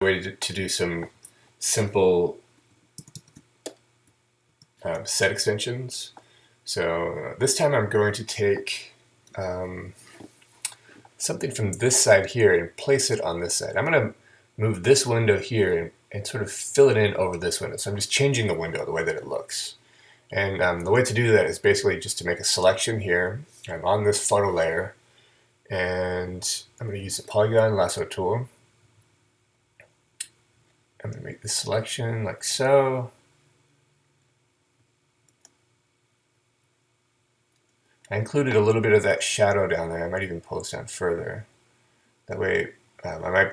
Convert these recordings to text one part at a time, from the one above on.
way to do some simple set extensions. So this time I'm going to take something from this side here and place it on this side. I'm going to move this window here and sort of fill it in over this window. So I'm just changing the window the way that it looks. And the way to do that is basically just to make a selection here. I'm on this photo layer, and I'm going to use the polygon lasso tool. I'm going to make the selection like so. I included a little bit of that shadow down there. I might even pull this down further. That way, I might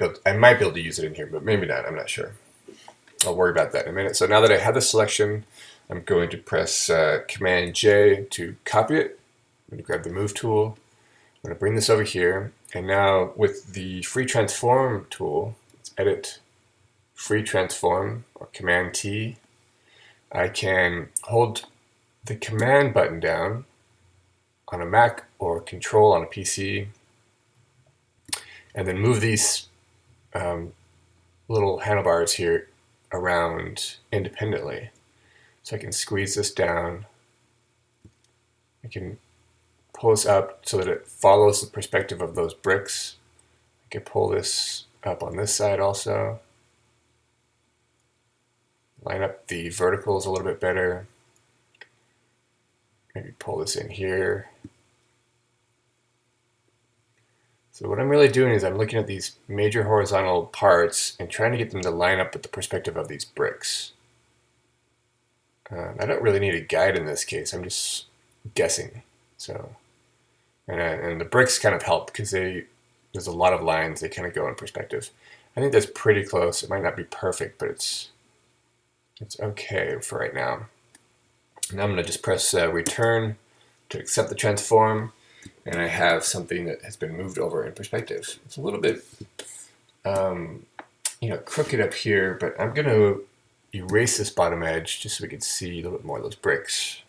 be able to use it in here, but maybe not. I'm not sure. I'll worry about that in a minute. So now that I have the selection, I'm going to press Command J to copy it. I'm going to grab the Move tool. I'm going to bring this over here. And now with the Free Transform tool, let's edit Free Transform, or Command T. I can hold the Command button down on a Mac or Control on a PC, and then move these little handlebars here around independently. So I can squeeze this down. I can pull this up so that it follows the perspective of those bricks. I can pull this up on this side also. Line up the verticals a little bit better. Maybe pull this in here. So what I'm really doing is I'm looking at these major horizontal parts and trying to get them to line up with the perspective of these bricks. I don't really need a guide in this case. I'm just guessing. So, and the bricks kind of help because there's a lot of lines. They kind of go in perspective. I think that's pretty close. It might not be perfect, but it's okay for right now. Now I'm going to just press Return to accept the transform, and I have something that has been moved over in perspective. It's a little bit, crooked up here, but I'm going to erase this bottom edge just so we can see a little bit more of those bricks.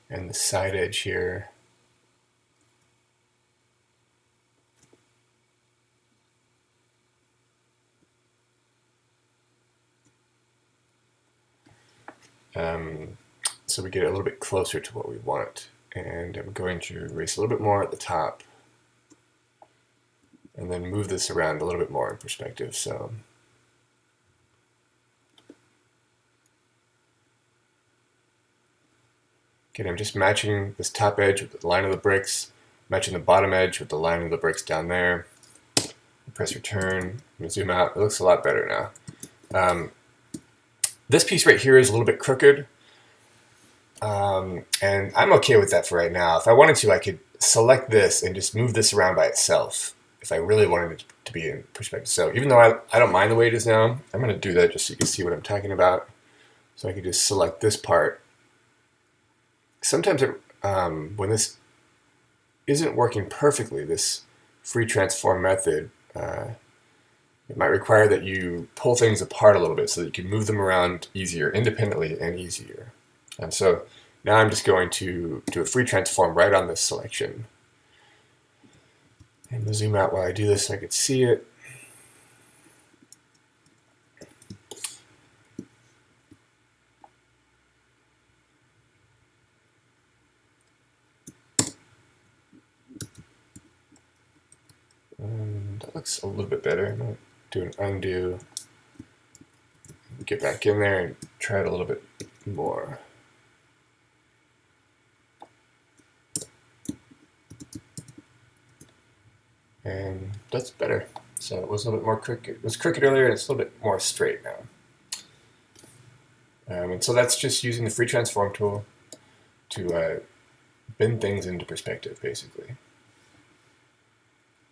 And the side edge here. So we get a little bit closer to what we want. And I'm going to erase a little bit more at the top, and then move this around a little bit more in perspective. So again, I'm just matching this top edge with the line of the bricks, matching the bottom edge with the line of the bricks down there. Press Return. I'm going to zoom out. It looks a lot better now. This piece right here is a little bit crooked, and I'm okay with that for right now. If I wanted to, I could select this and just move this around by itself if I really wanted it to be in perspective. So even though I don't mind the way it is now, I'm going to do that just so you can see what I'm talking about. So I can just select this part. Sometimes when this isn't working perfectly, this free transform method, it might require that you pull things apart a little bit so that you can move them around easier, independently and easier. And so now I'm just going to do a free transform right on this selection. And we'll zoom out while I do this so I can see it. And that looks a little bit better. I'm going to do an undo, get back in there and try it a little bit more. And that's better. So it was a little bit more crooked. It was crooked earlier, and it's a little bit more straight now. And so that's just using the free transform tool to bend things into perspective, basically.